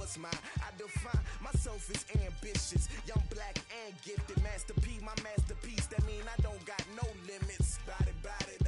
what's mine. I define myself as ambitious, young, black, and gifted. Master P, my masterpiece. That mean I don't got no limits. Bout it,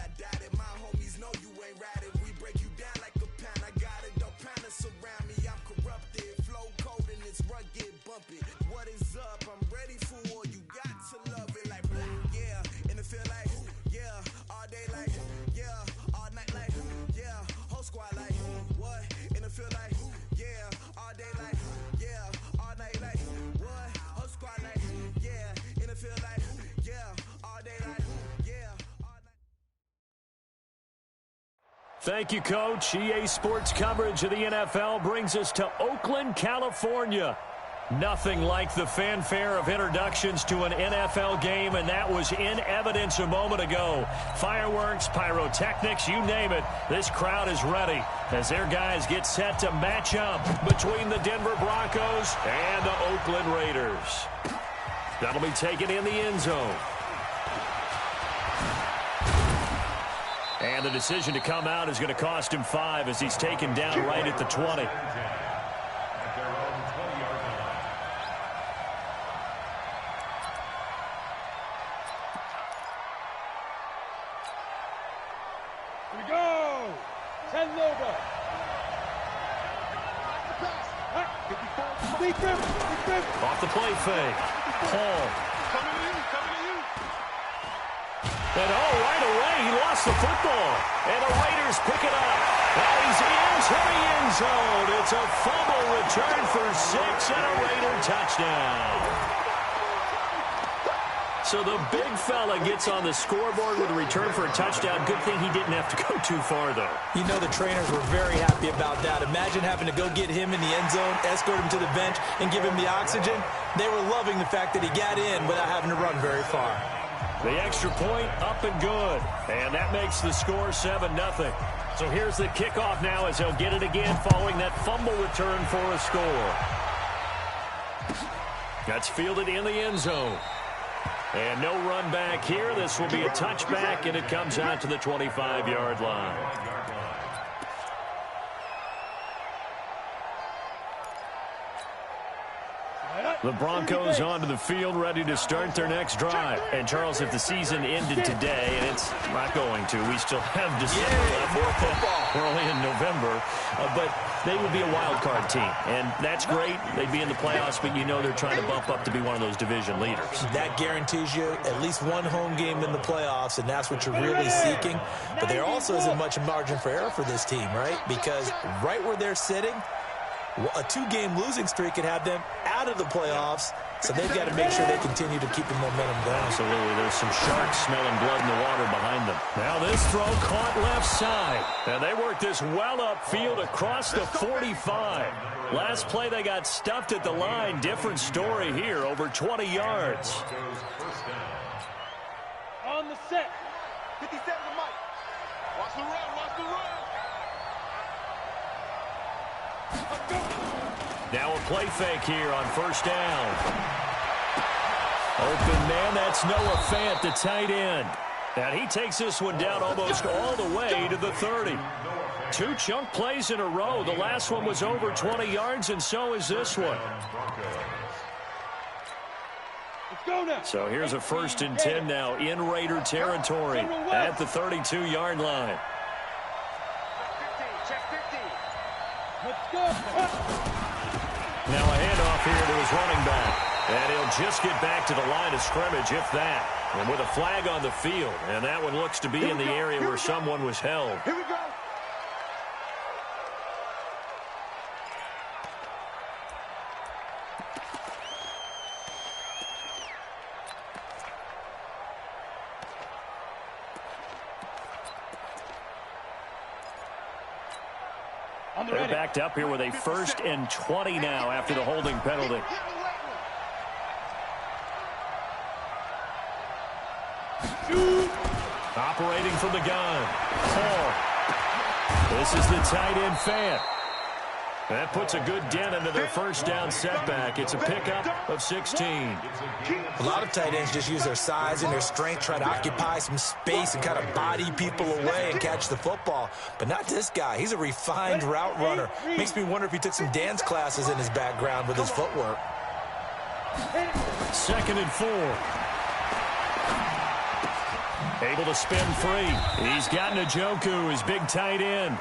I doubt it. My homies know you ain't ratted. We break you down like a pound. I got it, don't panic surround me. I'm corrupted, flow cold and it's rugged, bumpy. What is up? I'm ready for war. You got to love it like yeah, and it feel like yeah, all day like yeah, all night like yeah, whole squad like what? And it feel like yeah, all day like yeah, all night like what? Whole squad like yeah, and it feel like yeah, all day like yeah, all night. Thank you, Coach. EA Sports coverage of the NFL brings us to Oakland, California. Nothing like the fanfare of introductions to an NFL game, and that was in evidence a moment ago. Fireworks, pyrotechnics, you name it. This crowd is ready as their guys get set to match up between the Denver Broncos and the Oakland Raiders. That'll be taken in the end zone. And the decision to come out is going to cost him 5 as he's taken down right at the 20. Off the play fake. Paul. And right away, he lost the football. And the Raiders pick it up. And he's into the end zone. It's a fumble return for 6 and a Raider touchdown. So the big fella gets on the scoreboard with a return for a touchdown. Good thing he didn't have to go too far, though. You know the trainers were very happy about that. Imagine having to go get him in the end zone, escort him to the bench, and give him the oxygen. They were loving the fact that he got in without having to run very far. The extra point up and good. And that makes the score 7-0. So here's the kickoff now as he'll get it again following that fumble return for a score. That's fielded in the end zone. And no run back here. This will be a touchback, and it comes out to the 25-yard line. The Broncos onto the field, ready to start their next drive. And, Charles, if the season ended today, and it's not going to, we still have December left. More football. We're only in November. But they would be a wild card team. And that's great. They'd be in the playoffs, but you know they're trying to bump up to be one of those division leaders. That guarantees you at least one home game in the playoffs, and that's what you're really seeking. But there also isn't much margin for error for this team, right? Because right where they're sitting, a 2-game losing streak could have them out of the playoffs, so they've got to make sure they continue to keep the momentum going. Absolutely. There's some sharks smelling blood in the water behind them. Now this throw caught left side. And they work this well upfield across the 45. Last play they got stuffed at the line. Different story here, over 20 yards. On the set. 57 to Mike. Watch the run, watch the run. Now a play fake here on first down. Open man, that's Noah Fant, the tight end. And he takes this one down almost all the way to the 30. 2 chunk plays in a row. The last one was over 20 yards, and so is this one. So here's a 1st and 10 now in Raider territory at the 32-yard line. Now a handoff here to his running back. And he'll just get back to the line of scrimmage, if that. And with a flag on the field. And that one looks to be in the area where someone was held. Here we go. They're backed up here with a 1st and 20 now after the holding penalty. Operating from the gun. Paul. This is the tight end Fant. That puts a good dent into their first down setback. It's a pickup of 16. A lot of tight ends just use their size and their strength, try to occupy some space and kind of body people away and catch the football. But not this guy. He's a refined route runner. Makes me wonder if he took some dance classes in his background with his footwork. 2nd and 4. Able to spin free. He's got Njoku, his big tight end.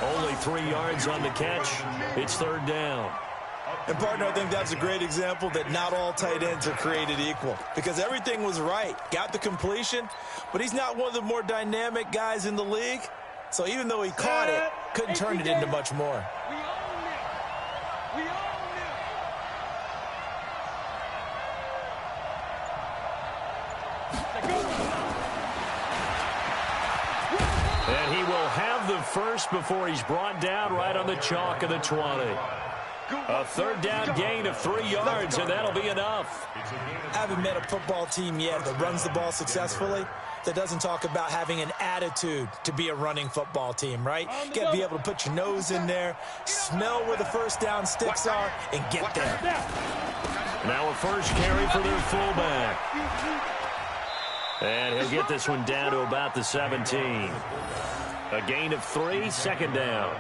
Only 3 yards on the catch. It's 3rd down. And, partner, I think that's a great example that not all tight ends are created equal, because everything was right. Got the completion, but he's not one of the more dynamic guys in the league. So even though he caught it, couldn't turn it into much more. And he will have the first before he's brought down right on the chalk of the 20. A 3rd down gain of 3 yards, and that'll be enough. I haven't met a football team yet that runs the ball successfully that doesn't talk about having an attitude to be a running football team, right? You got to be able to put your nose in there, smell where the first down sticks are, and get there. Now a first carry for their fullback. And he'll get this one down to about the 17. A gain of 3, 2nd down.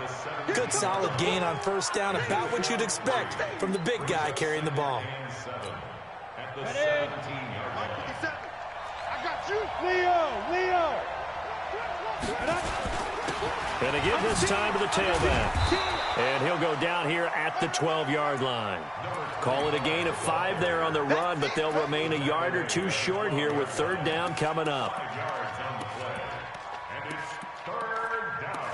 Good solid gain on first down, about what you'd expect from the big guy carrying the ball. I got you. Leo. And again this time to the tailback. And he'll go down here at the 12-yard line. Call it a gain of 5 there on the run, but they'll remain a yard or 2 short here with 3rd down coming up. And it's 3rd down.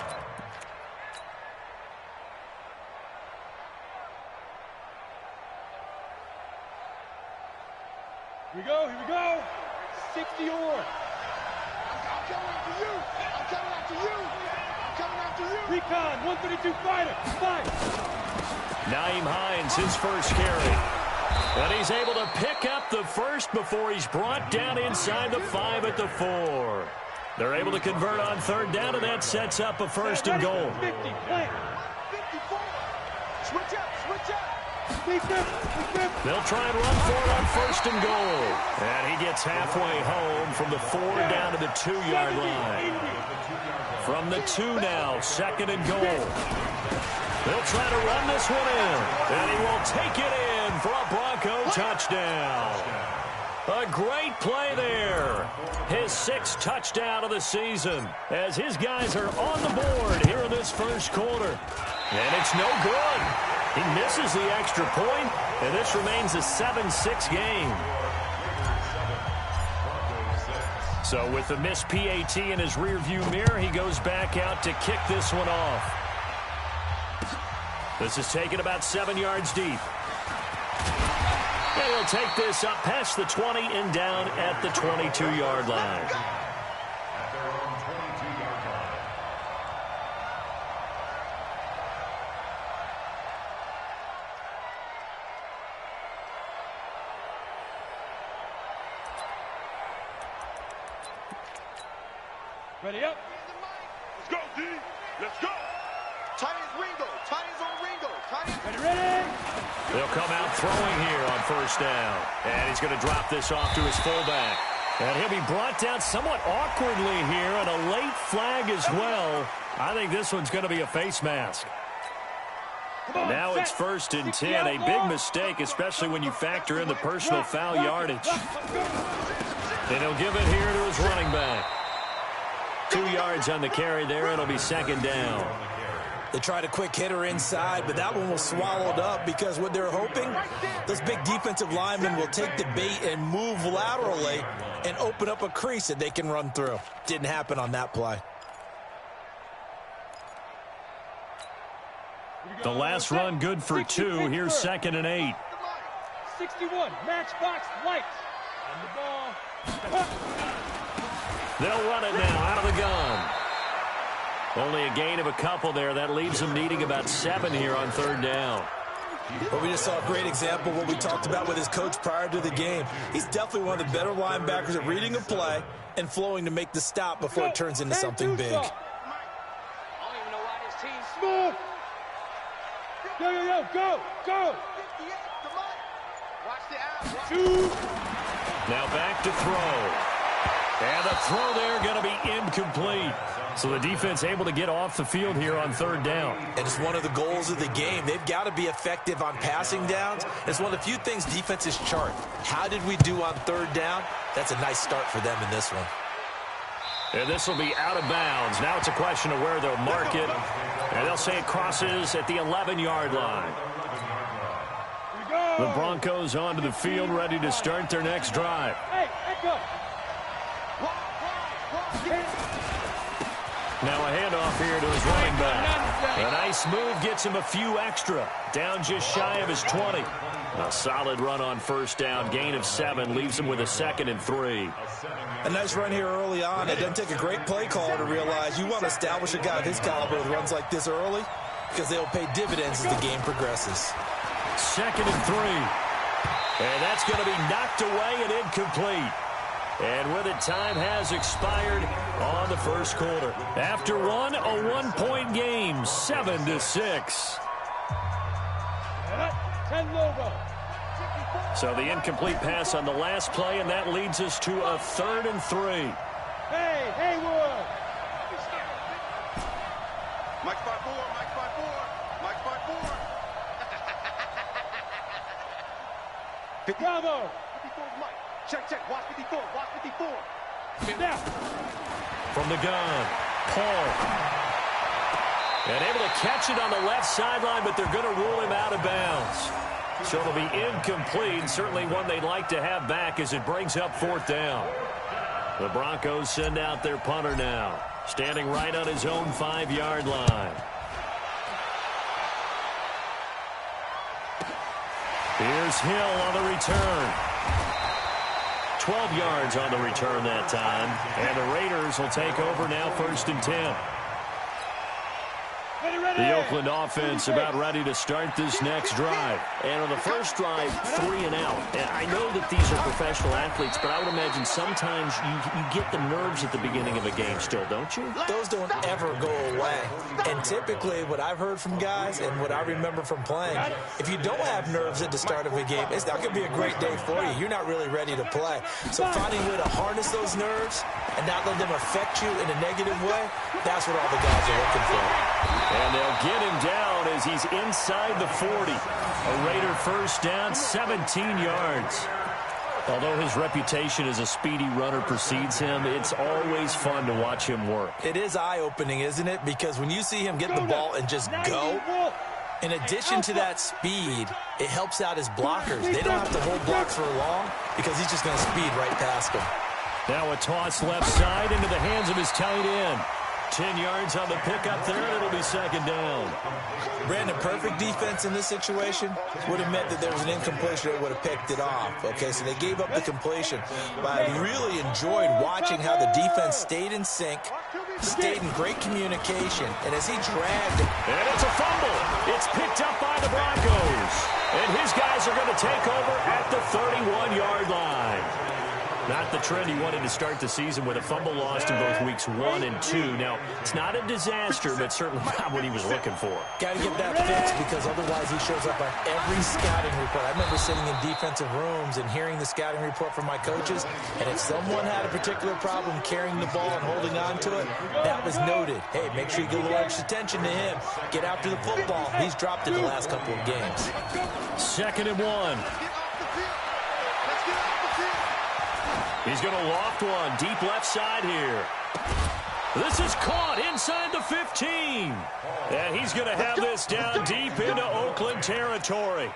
Here we go. 60 or. I'm coming after you. Recon, 132 fighter. 5. Naeem Hines, his first carry. And he's able to pick up the first before he's brought down inside the 5 at the 4. They're able to convert on 3rd down, and that sets up a 1st and goal. 50, 54. Switch up. They'll try and run for it on 1st and goal. And he gets halfway home from the 4 down to the 2-yard line. From the 2 now, 2nd and goal. They'll try to run this one in. And he will take it in for a Bronco touchdown. A great play there. His 6th touchdown of the season as his guys are on the board here in this first quarter. And it's no good. He misses the extra point, and this remains a 7-6 game. So with the missed PAT in his rearview mirror, he goes back out to kick this one off. This is taken about 7 yards deep. And he'll take this up past the 20 and down at the 22-yard line. At their own 22-yard line. Ready up. Let's go, D. Let's go. Tight ends Ringo. Tight ends on Ringo. Tight ends. Ready. They'll come out throwing here on 1st down. And he's going to drop this off to his fullback. And he'll be brought down somewhat awkwardly here, and a late flag as well. I think this one's going to be a face mask. Now it's 1st and 10. A big mistake, especially when you factor in the personal foul yardage. And he'll give it here to his running back. 2 yards on the carry there. It'll be 2nd down. They tried a quick hitter inside, but that one was swallowed up because what they're hoping, those big defensive linemen will take the bait and move laterally and open up a crease that they can run through. Didn't happen on that play. The last run good for 2. Here's 2nd and 8. 61, matchbox lights. And the ball. They'll run it now out of the gun. Only a gain of a couple there. That leaves them needing about 7 here on 3rd down. Well, we just saw a great example of what we talked about with his coach prior to the game. He's definitely one of the better linebackers at reading a play and flowing to make the stop before it turns into something big. I don't even know why this team's smooth. Go. Watch the out. Now back to throw. And the throw there going to be incomplete. So the defense able to get off the field here on third down. And it's one of the goals of the game. They've got to be effective on passing downs. It's one of the few things defenses chart. How did we do on third down? That's a nice start for them in this one. And this will be out of bounds. Now it's a question of where they'll mark it. And they'll say it crosses at the 11-yard line. The Broncos onto the field, ready to start their next drive. Now a handoff here to his running back. A nice move gets him a few extra. Down just shy of his 20. A solid run on first down. Gain of 7 leaves him with a 2nd and 3. A nice run here early on. It doesn't take a great play caller to realize you want to establish a guy of his caliber with runs like this early because they'll pay dividends as the game progresses. 2nd and 3. And that's going to be knocked away and incomplete. And with it, time has expired on the first quarter. After one, a 1-point game, 7-6. So the incomplete pass on the last play, and that leads us to a 3rd and 3. Hey, Haywood! Mike 5-4, Mike 5-4, Mike 5-4. Bravo! 54 Mike. Check. Watch 54. Watch 54. Now. From the gun, Paul. And able to catch it on the left sideline, but they're going to rule him out of bounds. So it'll be incomplete, certainly one they'd like to have back as it brings up 4th down. The Broncos send out their punter now, standing right on his own 5-yard line. Here's Hill on the return. 12 yards on the return that time. And the Raiders will take over now 1st and 10. The Oakland offense about ready to start this next drive. And on the first drive, 3 and out. I know that these are professional athletes, but I would imagine sometimes you get the nerves at the beginning of a game still, don't you? Those don't ever go away. And typically what I've heard from guys and what I remember from playing, if you don't have nerves at the start of a game, it's not going to be a great day for you. You're not really ready to play. So finding a way to harness those nerves and not let them affect you in a negative way, that's what all the guys are looking for. And they'll get him down as he's inside the 40. A Raider first down, 17 yards. Although his reputation as a speedy runner precedes him, it's always fun to watch him work. It is eye-opening, isn't it? Because when you see him get the ball and just go, in addition to that speed, it helps out his blockers. They don't have to hold blocks for long because he's just going to speed right past them. Now a toss left side into the hands of his tight end. 10 yards on the pickup there, and it'll be 2nd down. Brandon, perfect defense in this situation would have meant that there was an incompletion. They would have picked it off. Okay, so they gave up the completion. But I really enjoyed watching how the defense stayed in sync, stayed in great communication, and as he dragged it. And it's a fumble. It's picked up by the Broncos. And his guys are going to take over at the 31-yard line. Not the trend he wanted to start the season with a fumble lost in both weeks 1 and 2. Now, it's not a disaster, but certainly not what he was looking for. Got to get that fixed because otherwise he shows up on every scouting report. I remember sitting in defensive rooms and hearing the scouting report from my coaches, and if someone had a particular problem carrying the ball and holding on to it, that was noted. Hey, make sure you give a little extra attention to him. Get after the football. He's dropped it the last couple of games. 2nd and 1. He's going to loft one deep left side here. This is caught inside the 15. And he's going to have this down deep into Oakland territory.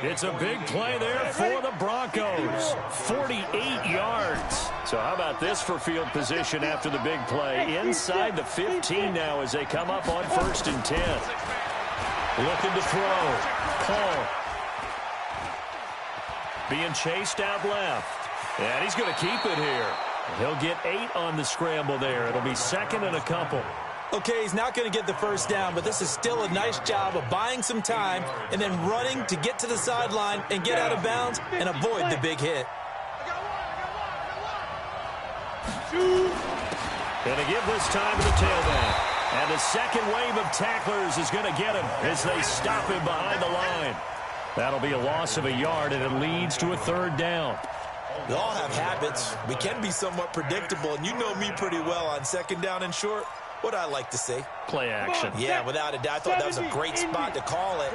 It's a big play there for the Broncos. 48 yards. So how about this for field position after the big play? Inside the 15 now as they come up on 1st and 10. Looking to throw. Paul. Being chased out left. And he's going to keep it here. He'll get 8 on the scramble there. It'll be 2nd and a couple. Okay, he's not going to get the first down, but this is still a nice job of buying some time and then running to get to the sideline and get out of bounds and avoid the big hit. Going to give this time to the tailback. And the second wave of tacklers is going to get him as they stop him behind the line. That'll be a loss of a yard, and it leads to a third down. We all have habits. We can be somewhat predictable, and you know me pretty well on second down and short. What I like to say? Play action. Yeah, without a doubt. I thought that was a great spot to call it.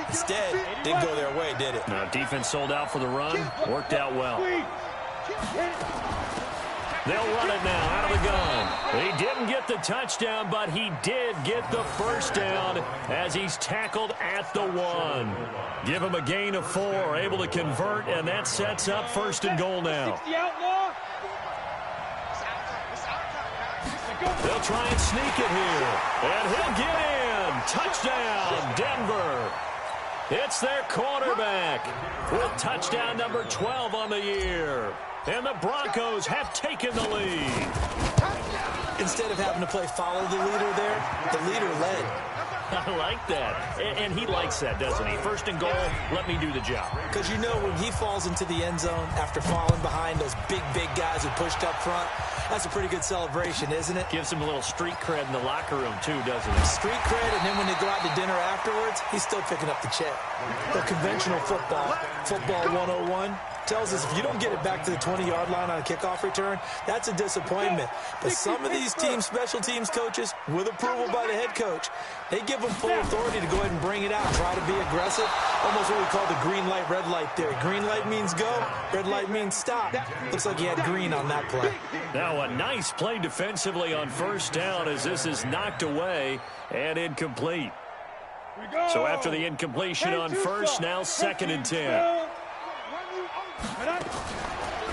Instead, didn't go their way, did it? No, defense sold out for the run. Worked out well. They'll run it now out of the gun. He didn't get the touchdown, but he did get the first down as he's tackled at the 1. Give him a gain of 4, able to convert, and that sets up first and goal now. They'll try and sneak it here, and he'll get in. Touchdown, Denver. It's their quarterback with touchdown number 12 on the year. And the Broncos have taken the lead. Instead of having to play follow the leader there, the leader led. I like that. And he likes that, doesn't he? First and goal, let me do the job. Because you know when he falls into the end zone after falling behind those big guys who pushed up front, that's a pretty good celebration, isn't it? Gives him a little street cred in the locker room, too, doesn't it? Street cred, and then when they go out to dinner afterwards, he's still picking up the check. The conventional football 101, tells us if you don't get it back to the 20-yard line on a kickoff return, that's a disappointment. But some of these teams, special teams coaches, with approval by the head coach, they give them full authority to go ahead and bring it out, try to be aggressive, almost what we call the green light, red light theory. Green light means go, red light means stop. Looks like he had green on that play. Now a nice play defensively on first down as this is knocked away and incomplete. So after the incompletion on first, now 2nd and 10.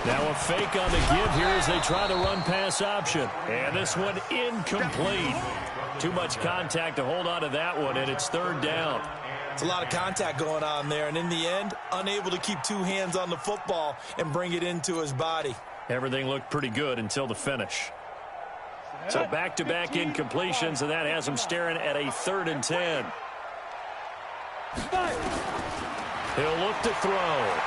Now a fake on the give here as they try the run-pass option. And this one incomplete. Too much contact to hold on to that one, and it's 3rd down. It's a lot of contact going on there, and in the end, unable to keep 2 hands on the football and bring it into his body. Everything looked pretty good until the finish. So back-to-back incompletions, and that has him staring at a 3rd and 10. He'll look to throw.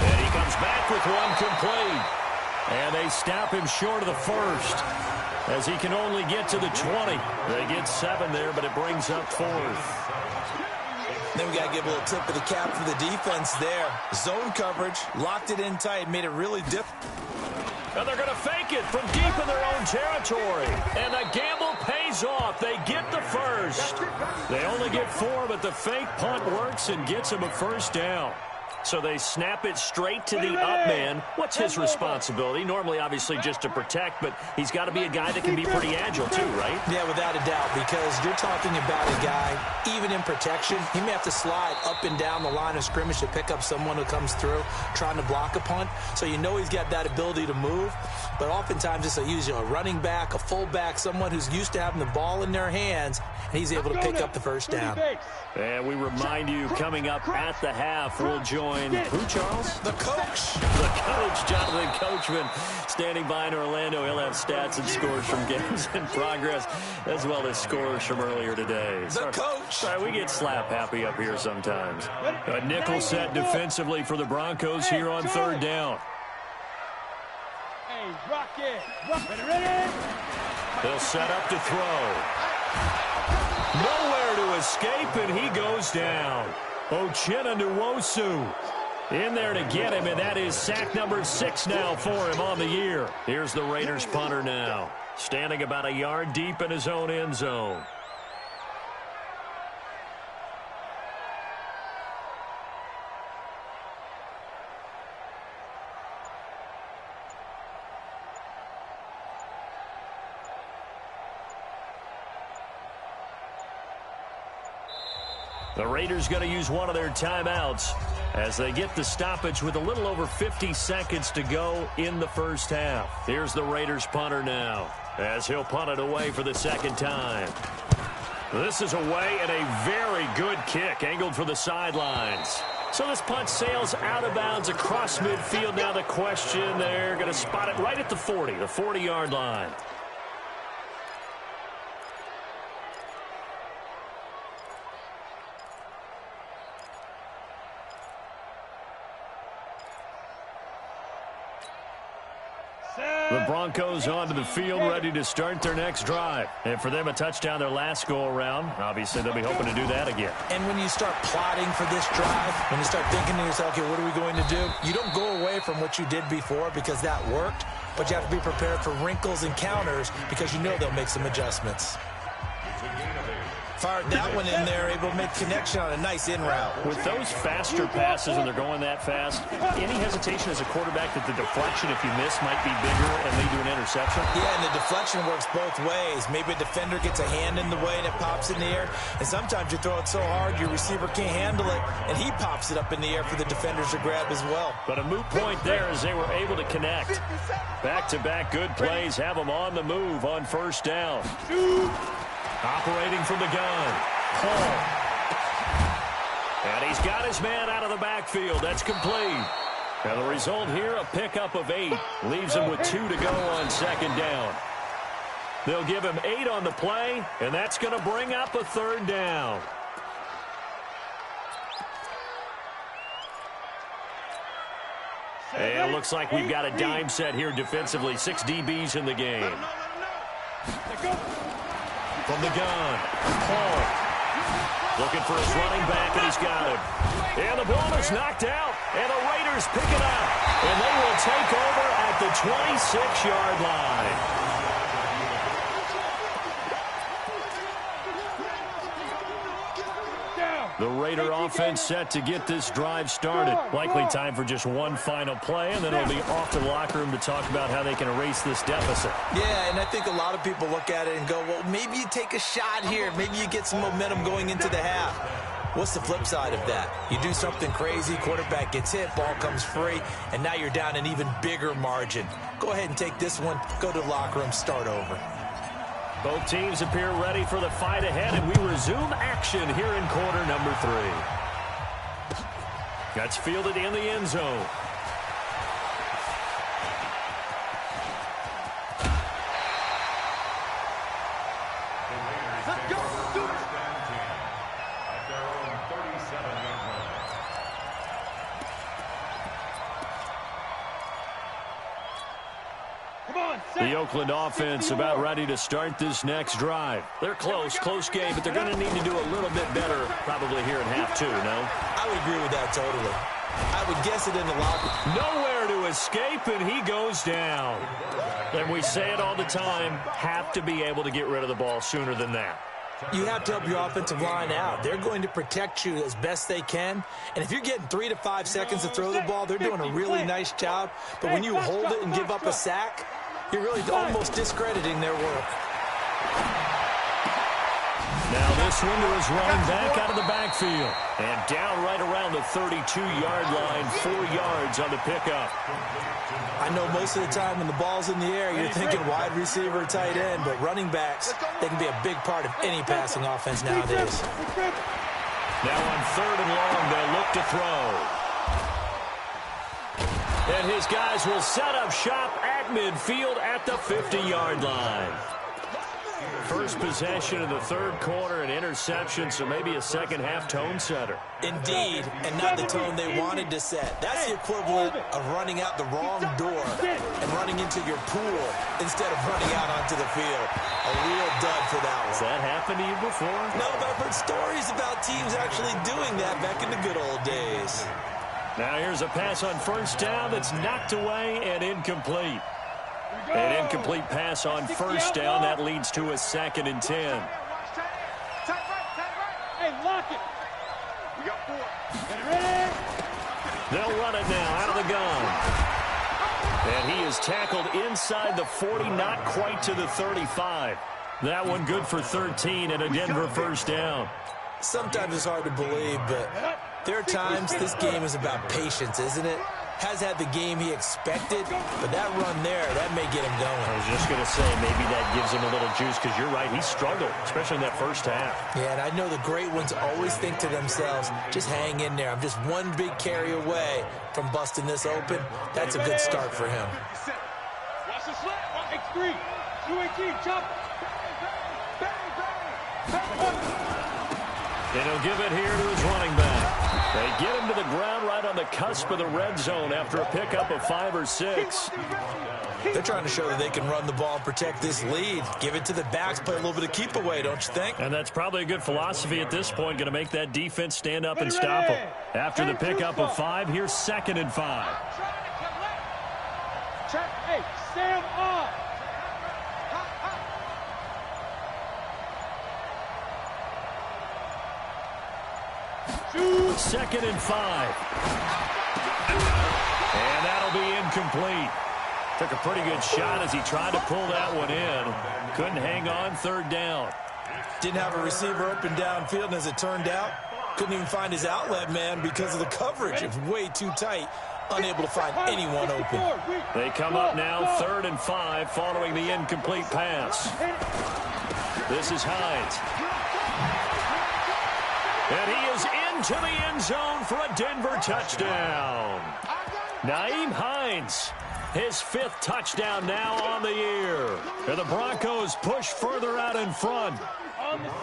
And he comes back with one complete. And they stop him short of the first as he can only get to the 20. They get 7 there, but it brings up 4th. Then we got to give a little tip of the cap for the defense there. Zone coverage, locked it in tight, made it really difficult. And they're going to fake it from deep in their own territory. And the gamble pays off. They get the first. They only get 4, but the fake punt works and gets them a first down. So they snap it straight to the up man. What's his responsibility? Normally, obviously, just to protect, but he's got to be a guy that can be pretty agile too, right? Yeah, without a doubt, because you're talking about a guy, even in protection, he may have to slide up and down the line of scrimmage to pick up someone who comes through trying to block a punt. So you know he's got that ability to move, but oftentimes it's usually a running back, a fullback, someone who's used to having the ball in their hands, and he's able to pick up the first down. And we remind you, coming up at the half, we'll join who, Charles? The coach. The coach, Jonathan Coachman, standing by in Orlando. He'll have stats and scores from games in progress, as well as scores from earlier today. The coach. Sorry, we get slap happy up here sometimes. A nickel set defensively for the Broncos here on 3rd down. Hey, rock it. Ready? They'll set up to throw. Nowhere to escape, and he goes down. Uchenna Nwosu in there to get him, and that is sack number 6 now for him on the year. Here's the Raiders punter now, standing about a yard deep in his own end zone. The Raiders going to use one of their timeouts as they get the stoppage with a little over 50 seconds to go in the first half. Here's the Raiders punter now as he'll punt it away for the 2nd time. This is away and a very good kick angled for the sidelines. So this punt sails out of bounds across midfield. Now the question, they're going to spot it right at the 40, the 40-yard line. The Broncos onto the field, ready to start their next drive. And for them, a touchdown their last go-around. Obviously, they'll be hoping to do that again. And when you start plotting for this drive, when you start thinking to yourself, okay, what are we going to do? You don't go away from what you did before because that worked, but you have to be prepared for wrinkles and counters because you know they'll make some adjustments. Fired that one in there, able to make connection on a nice in route. With those faster passes when they're going that fast, any hesitation as a quarterback that the deflection, if you miss, might be bigger and lead to an interception? Yeah, and the deflection works both ways. Maybe a defender gets a hand in the way and it pops in the air, and sometimes you throw it so hard your receiver can't handle it, and he pops it up in the air for the defenders to grab as well. But a moot point there as they were able to connect. Back-to-back good plays have them on the move on first down. Operating from the gun, Paul. And he's got his man out of the backfield. That's complete. And the result here, a pickup of 8. Leaves him with 2 to go on second down. They'll give him 8 on the play, and that's going to bring up a third down. And it looks like we've got a dime set here defensively. 6 DBs in the game. From the gun, Paul. Looking for his running back, and he's got him. And the ball is knocked out, and the Raiders pick it up. And they will take over at the 26-yard line. The Raider offense set to get this drive started. Likely time for just one final play, and then it'll be off to the locker room to talk about how they can erase this deficit. Yeah, and I think a lot of people look at it and go, well, maybe you take a shot here. Maybe you get some momentum going into the half. What's the flip side of that? You do something crazy, quarterback gets hit, ball comes free, and now you're down an even bigger margin. Go ahead and take this one, go to the locker room, start over. Both teams appear ready for the fight ahead, and we resume action here in quarter number 3. That's fielded in the end zone. Let's go. Do it. At their own 37-yard line. The Oakland offense about ready to start this next drive. They're close game, but they're going to need to do a little bit better probably here in half 2, no? I would agree with that totally. I would guess it in the locker. Nowhere to escape, and he goes down. And we say it all the time, have to be able to get rid of the ball sooner than that. You have to help your offensive line out. They're going to protect you as best they can. And if you're getting 3 to 5 seconds to throw the ball, they're doing a really nice job. But when you hold it and give up a sack, you're really almost discrediting their work. Now this one to his running back out of the backfield. And down right around the 32-yard line, 4 yards on the pickup. I know most of the time when the ball's in the air, you're thinking wide receiver, tight end, but running backs, they can be a big part of any passing offense nowadays. Now on 3rd and long, they'll look to throw. And his guys will set up shop at midfield at the 50-yard line. First possession of the 3rd quarter, an interception, so maybe a second-half tone setter. Indeed, and not the tone they wanted to set. That's the equivalent of running out the wrong door and running into your pool instead of running out onto the field. A real dud for that one. Has that happened to you before? No, but I've heard stories about teams actually doing that back in the good old days. Now here's a pass on first down that's knocked away and incomplete. An incomplete pass on first down. That leads to a 2nd and 10. Hey, lock it. We got 4. Get ready. They'll run it now out of the gun. And he is tackled inside the 40, not quite to the 35. That one good for 13 and a Denver first down. Sometimes it's hard to believe, but there are times this game is about patience, isn't it? Has had the game he expected, but that run there, that may get him going. I was just going to say, maybe that gives him a little juice, because you're right, he struggled, especially in that first half. Yeah, and I know the great ones always think to themselves, just hang in there. I'm just one big carry away from busting this open. That's a good start for him. Watch the slap. X3. 218. Chop. And he'll give it here to his running back. They get him to the ground right on the cusp of the red zone after a pickup of 5 or 6. They're trying to show that they can run the ball and protect this lead. Give it to the backs, play a little bit of keep away, don't you think? And that's probably a good philosophy at this point, going to make that defense stand up and stop them. After the pickup of 5, here's 2nd and 5. Check. Hey, Sam off. 2nd and 5. And that'll be incomplete. Took a pretty good shot as he tried to pull that one in. Couldn't hang on, 3rd down. Didn't have a receiver open downfield, and as it turned out, couldn't even find his outlet man because of the coverage. It was way too tight, unable to find anyone open. They come up now, 3rd and 5, following the incomplete pass. This is Hines. And he is into the end zone for a Denver touchdown. Nyheim Hines, his 5th touchdown now on the year. And the Broncos push further out in front.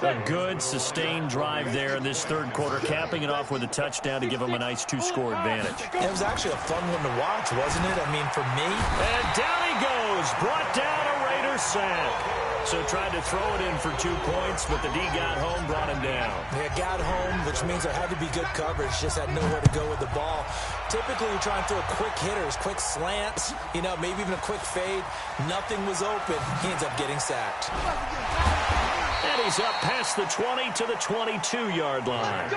A good, sustained drive there in this 3rd quarter, capping it off with a touchdown to give them a nice 2-score advantage. It was actually a fun one to watch, wasn't it? I mean, for me. And down he goes, brought down a Raider sack. So tried to throw it in for 2 points, but the D got home, brought him down. Yeah, got home, which means there had to be good coverage. Just had nowhere to go with the ball. Typically, you're trying to throw quick hitters, quick slants, maybe even a quick fade. Nothing was open. He ends up getting sacked. And he's up past the 20 to the 22-yard line.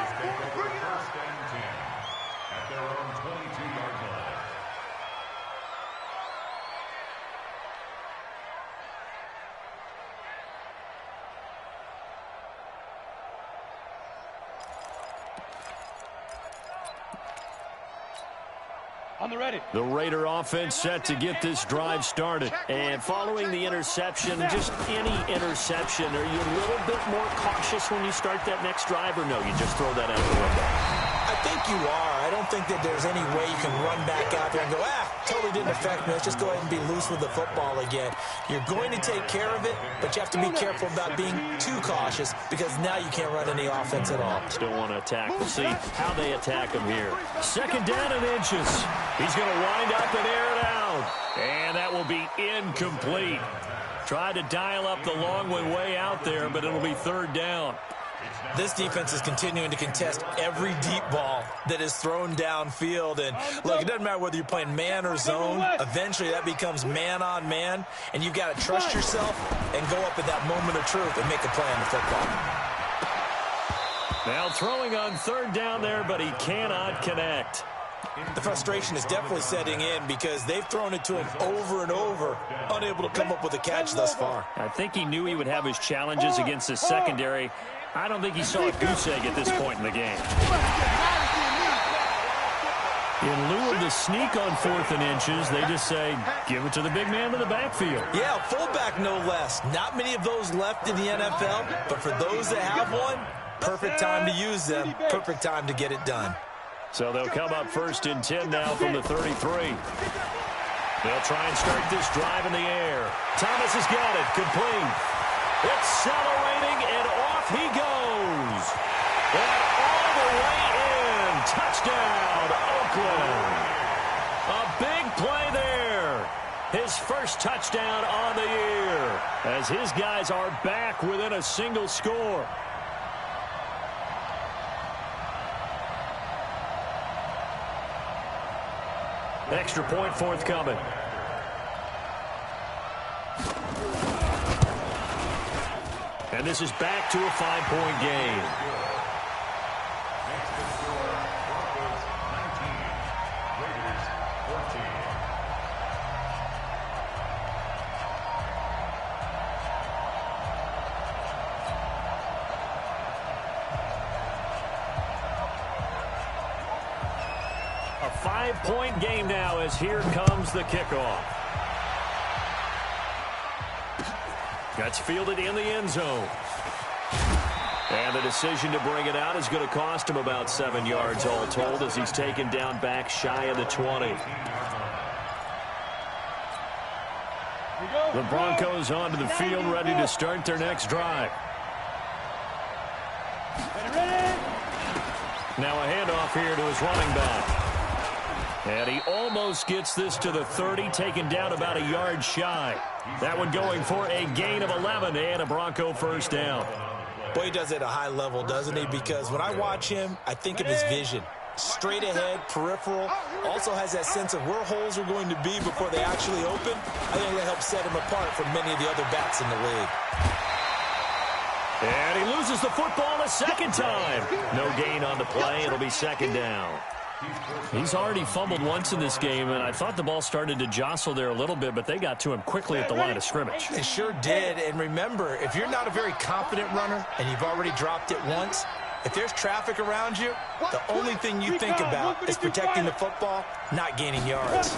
On the ready. The Raider offense set to get this drive started. And following the interception, just any interception, are you a little bit more cautious when you start that next drive, or no, you just throw that out the window? I think you are. I don't think that there's any way you can run back out there and go, totally didn't affect me. Let's just go ahead and be loose with the football again. You're going to take care of it, but you have to be careful about being too cautious because now you can't run any offense at all. Still want to attack. We'll see how they attack him here. 2nd down and inches. He's going to wind up and air it out. And that will be incomplete. Tried to dial up the long one way out there, but it'll be 3rd down. This defense is continuing to contest every deep ball that is thrown downfield. And, look, it doesn't matter whether you're playing man or zone. Eventually, that becomes man-on-man, and you've got to trust yourself and go up at that moment of truth and make a play on the football. Now throwing on 3rd down there, but he cannot connect. The frustration is definitely setting in because they've thrown it to him over and over, unable to come up with a catch thus far. I think he knew he would have his challenges against the secondary. I don't think he saw a goose egg at this point in the game. In lieu of the sneak on 4th and inches, they just say, give it to the big man in the backfield. Yeah, fullback no less. Not many of those left in the NFL, but for those that have one, perfect time to use them, perfect time to get it done. So they'll come up 1st and 10 now from the 33. They'll try and start this drive in the air. Thomas has got it, complete. Accelerating, and off he goes. And all the way in. Touchdown, Oakland. A big play there. His first touchdown on the year as his guys are back within a single score. Extra point forthcoming. And this is back to a 5-point game. A 5-point game now as here comes the kickoff. That's fielded in the end zone. And the decision to bring it out is going to cost him about 7 yards all told as he's taken down back shy of the 20. The Broncos onto the field ready to start their next drive. Now a handoff here to his running back. And he almost gets this to the 30, taken down about a yard shy. That one going for a gain of 11 and a Bronco first down. Boy, he does it at a high level, doesn't he? Because when I watch him, I think of his vision. Straight ahead, peripheral, also has that sense of where holes are going to be before they actually open. I think that helps set him apart from many of the other backs in the league. And he loses the football a second time. No gain on the play. It'll be second down. He's already fumbled once in this game, and I thought the ball started to jostle there a little bit, but they got to him quickly at the line of scrimmage. They sure did, and remember, if you're not a very confident runner and you've already dropped it once, if there's traffic around you, the only thing you think about is protecting the football, not gaining yards.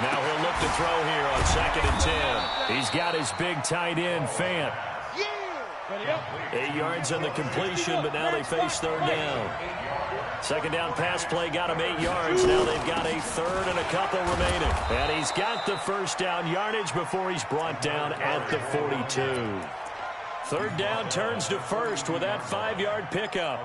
Now he'll look to throw here on 2nd and 10. He's got his big tight end, Fant. 8 yards on the completion, but now they face 3rd down. 2nd down pass play got him 8 yards. Now they've got a 3rd and a couple remaining. And he's got the first down yardage before he's brought down at the 42. 3rd down turns to 1st with that 5-yard pickup.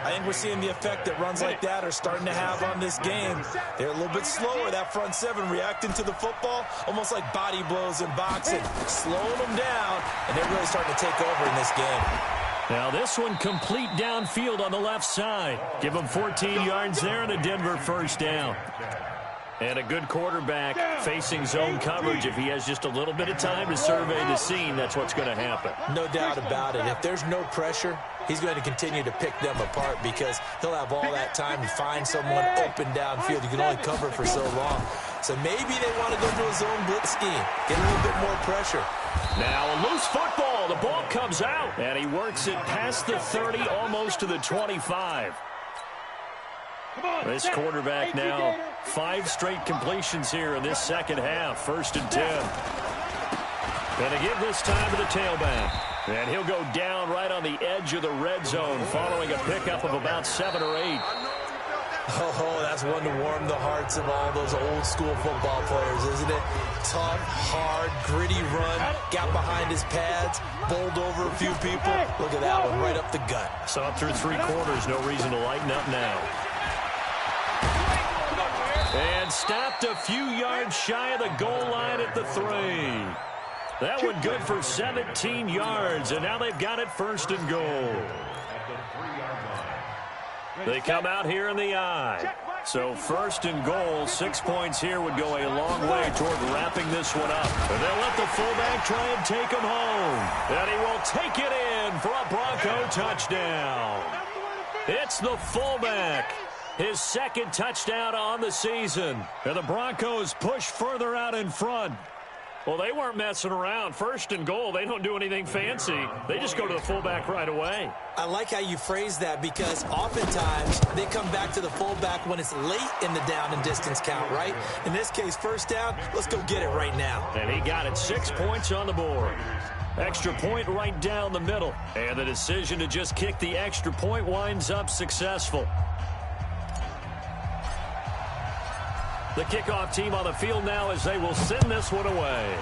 I think we're seeing the effect that runs like that are starting to have on this game. They're a little bit slower, that front 7, reacting to the football, almost like body blows in boxing, slowing them down, and they're really starting to take over in this game. Now this one complete downfield on the left side. Give him 14 yards there and a Denver first down. And a good quarterback facing zone coverage. If he has just a little bit of time to survey the scene, that's what's going to happen. No doubt about it. If there's no pressure, he's going to continue to pick them apart because he'll have all that time to find someone open downfield. You can only cover for so long. So maybe they want to go to a zone blitz scheme, get a little bit more pressure. Now a loose football. The ball comes out, and he works it past the 30, almost to the 25. This quarterback now 5 straight completions here in this second half. 1st and 10. Gonna give this time to the tailback. And he'll go down right on the edge of the red zone following a pickup of about 7 or 8. Oh, that's one to warm the hearts of all those old school football players, isn't it? Tough, hard, gritty run, got behind his pads, bowled over a few people. Look at that one, right up the gut. Saw through 3 quarters, no reason to lighten up now. And stopped a few yards shy of the goal line at the 3. That one good for 17 yards, and now they've got it 1st and goal. They come out here in the I. So 1st and goal, 6 points here would go a long way toward wrapping this one up. And they'll let the fullback try and take him home. And he will take it in for a Bronco touchdown. It's the fullback. His 2nd touchdown on the season. And the Broncos push further out in front. Well, they weren't messing around. 1st and goal, they don't do anything fancy. They just go to the fullback right away. I like how you phrase that because oftentimes they come back to the fullback when it's late in the down and distance count, right? In this case, 1st down, let's go get it right now. And he got it. 6 points on the board. Extra point right down the middle. And the decision to just kick the extra point winds up successful. The kickoff team on the field now as they will send this one away.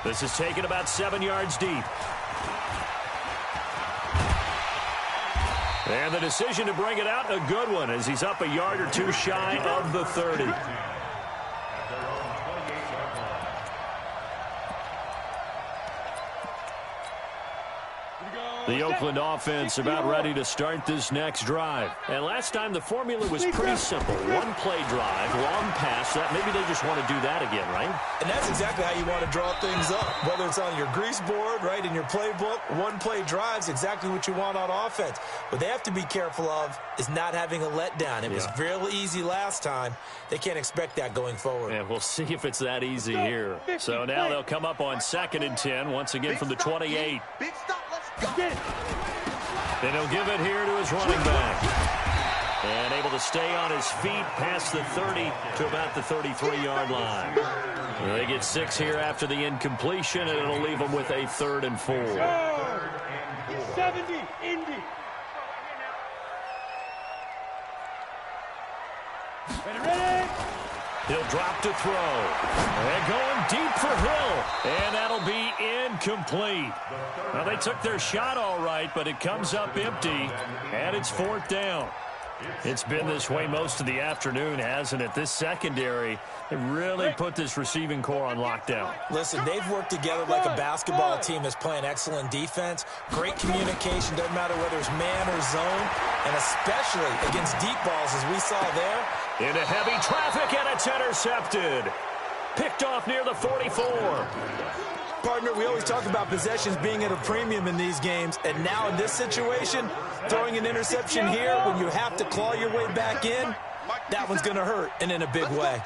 This is taken about 7 yards deep. And the decision to bring it out, a good one, as he's up a yard or 2 shy of the 30. The Oakland offense about ready to start this next drive. And last time the formula was pretty simple. 1 play drive, long pass. Maybe they just want to do that again, right? And that's exactly how you want to draw things up. Whether it's on your grease board, right, in your playbook, 1 play drive is exactly what you want on offense. What they have to be careful of is not having a letdown. It was real easy last time. They can't expect that going forward. And we'll see if it's that easy here. So now they'll come up on 2nd and 10, once again from the 28. Big stop, let's go. Then he'll give it here to his running back. And able to stay on his feet past the 30 to about the 33-yard line. They get 6 here after the incompletion, and it'll leave them with a 3rd and 4. 70, Indy. Ready. He'll drop to throw. And going deep for Hill. And that'll be incomplete. Well, they took their shot all right, but it comes up empty. And it's 4th down. It's been this way most of the afternoon, hasn't it? This secondary, they really put this receiving core on lockdown. Listen, they've worked together like a basketball team that's playing excellent defense. Great communication, doesn't matter whether it's man or zone, and especially against deep balls as we saw there. Into heavy traffic, and it's intercepted. Picked off near the 44. Partner, we always talk about possessions being at a premium in these games, and now in this situation, throwing an interception here when you have to claw your way back in, that one's going to hurt, and in a big way.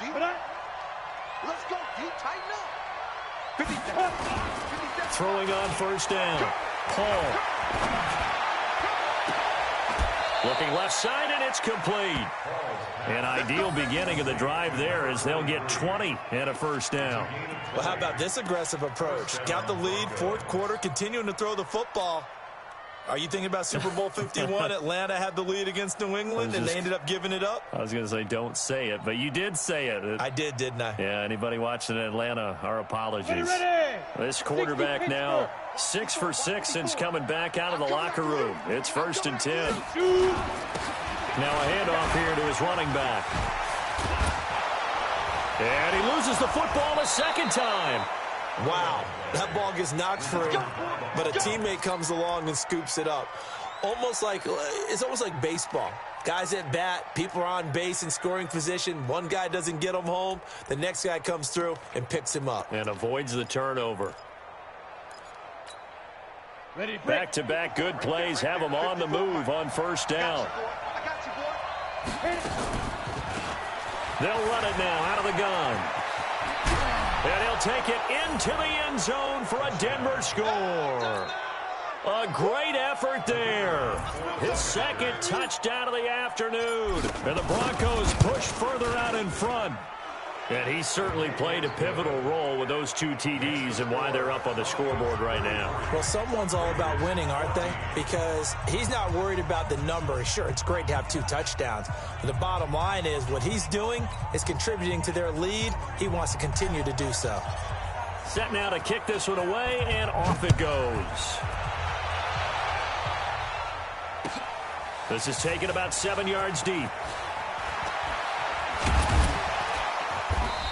Let's go, D. Tighten up. Throwing on 1st down. Paul. Looking left side, and it's complete. An ideal beginning of the drive there as they'll get 20 and a 1st down. Well, how about this aggressive approach? Got the lead, 4th quarter, continuing to throw the football. Are you thinking about Super Bowl 51? Atlanta had the lead against New England, and they ended up giving it up? I was going to say don't say it, but you did say it. I did, didn't I? Yeah, anybody watching Atlanta, our apologies. This quarterback now 6 for 6 since coming back out of the locker room. It's 1st and 10. Now a handoff here to his running back. And he loses the football a second time. Wow, that ball gets knocked free, but a teammate comes along and scoops it up. It's almost like baseball. Guys at bat, people are on base in scoring position. One guy doesn't get him home. The next guy comes through and picks him up. And avoids the turnover. Back-to-back good plays have him on the move on 1st down. They'll run it now out of the gun. And he'll take it into the end zone for a Denver score. A great effort there. His 2nd touchdown of the afternoon. And the Broncos push further out in front. And he certainly played a pivotal role with those 2 TDs and why they're up on the scoreboard right now. Well, someone's all about winning, aren't they? Because he's not worried about the number. Sure, it's great to have 2 touchdowns. But the bottom line is what he's doing is contributing to their lead. He wants to continue to do so. Set now to kick this one away, and off it goes. This is taken about 7 yards deep.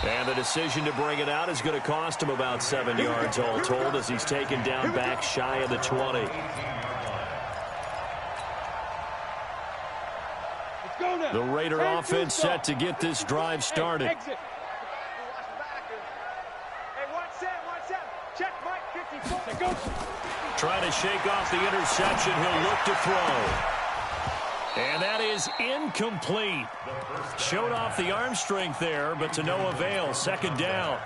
And the decision to bring it out is going to cost him about 7 yards all told as he's taken down back shy of the 20. The Raider offense set to get this drive started. Trying to shake off the interception. He'll look to throw. And that is incomplete. Showed off the arm strength there, but to no avail. 2nd down.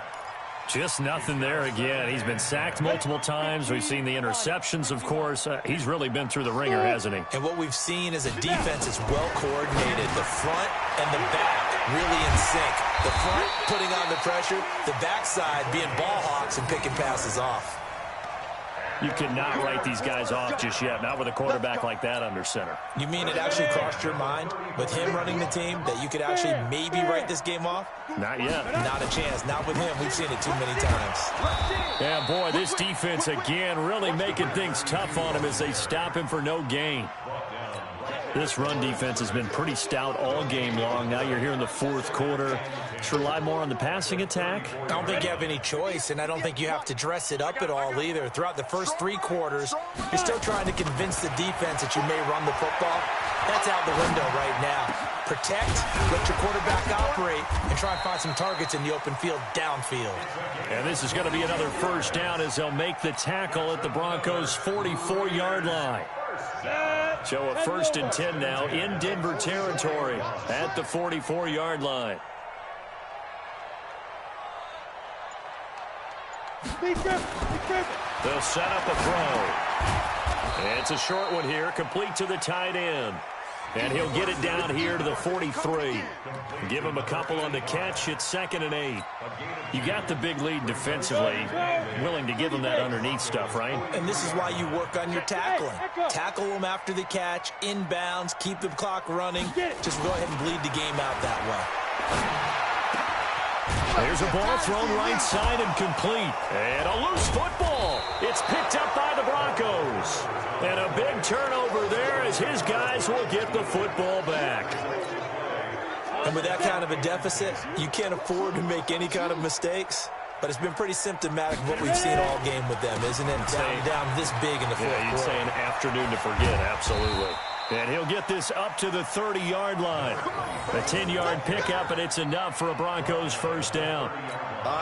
Just nothing there again. He's been sacked multiple times. We've seen the interceptions, of course. He's really been through the ringer, hasn't he? And what we've seen is a defense that's well coordinated. The front and the back really in sync. The front putting on the pressure, the backside being ball hawks and picking passes off. You cannot write these guys off just yet, not with a quarterback like that under center. You mean it actually crossed your mind with him running the team that you could actually maybe write this game off? Not yet. Not a chance. Not with him. We've seen it too many times. Yeah, boy, this defense again really making things tough on him as they stop him for no gain. This run defense has been pretty stout all game long. Now you're here in the 4th quarter. Should rely more on the passing attack? I don't think you have any choice, and I don't think you have to dress it up at all either. Throughout the first 3 quarters, you're still trying to convince the defense that you may run the football. That's out the window right now. Protect, let your quarterback operate, and try and find some targets in the open field downfield. And this is going to be another 1st down as they'll make the tackle at the Broncos' 44-yard line. So a 1st and 10 now in Denver territory at the 44-yard line. They'll set up a throw. It's a short one here, complete to the tight end. And he'll get it down here to the 43. Give him a couple on the catch. It's 2nd and 8. You got the big lead defensively. Willing to give him that underneath stuff, right? And this is why you work on your tackling. Tackle them after the catch, inbounds, keep the clock running. Just go ahead and bleed the game out that way. There's a ball thrown right side and complete. And a loose football. It's picked up by the Broncos. And a big turnover there as his guys will get the football back. And with that kind of a deficit, you can't afford to make any kind of mistakes. But it's been pretty symptomatic of what we've seen all game with them, isn't it? Down this big in the fourth quarter. Yeah, you'd say an afternoon to forget, absolutely. And he'll get this up to the 30-yard line. A 10-yard pickup, and it's enough for a Broncos first down.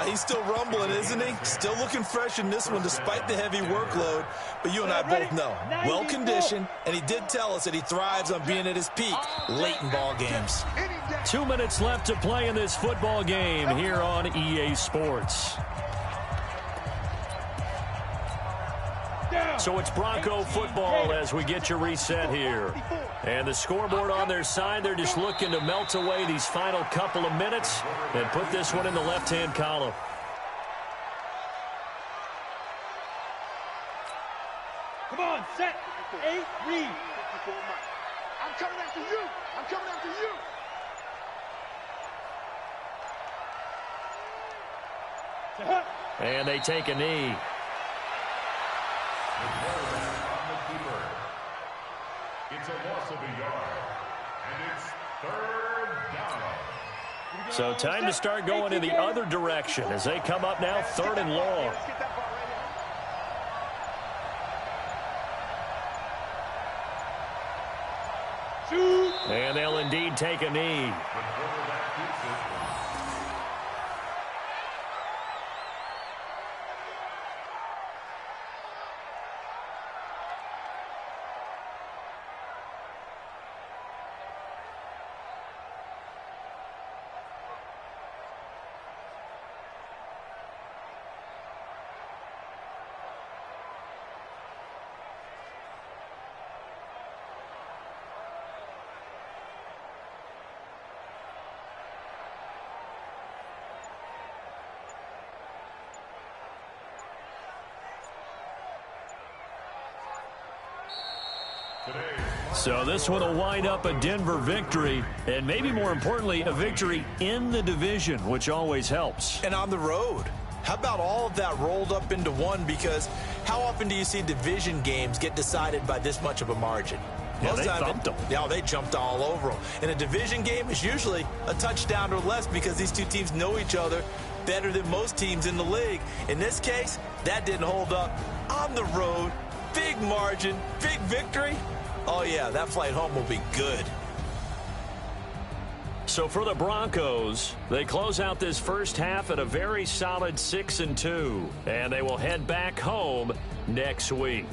He's still rumbling, isn't he? Still looking fresh in this one despite the heavy workload. But you and I both know, well-conditioned, and he did tell us that he thrives on being at his peak late in ball games. 2 minutes left to play in this football game here on EA Sports. So it's Bronco football as we get you reset here. And the scoreboard on their side, they're just looking to melt away these final couple of minutes and put this one in the left-hand column. Come on, set, 8, read. I'm coming after you. I'm coming after you. And they take a knee. It's a loss of a yard, and it's third down. So time to start going in the other direction as they come up now 3rd and long. And they'll indeed take a knee. So this one will wind up a Denver victory, and maybe more importantly, a victory in the division, which always helps. And on the road. How about all of that rolled up into one? Because how often do you see division games get decided by this much of a margin? Yeah, they thumped them. Yeah, they jumped all over them. And a division game is usually a touchdown or less because these two teams know each other better than most teams in the league. In this case, that didn't hold up. On the road, big margin, big victory. Oh, yeah, that flight home will be good. So for the Broncos, they close out this first half at a very solid 6-2, and they will head back home next week.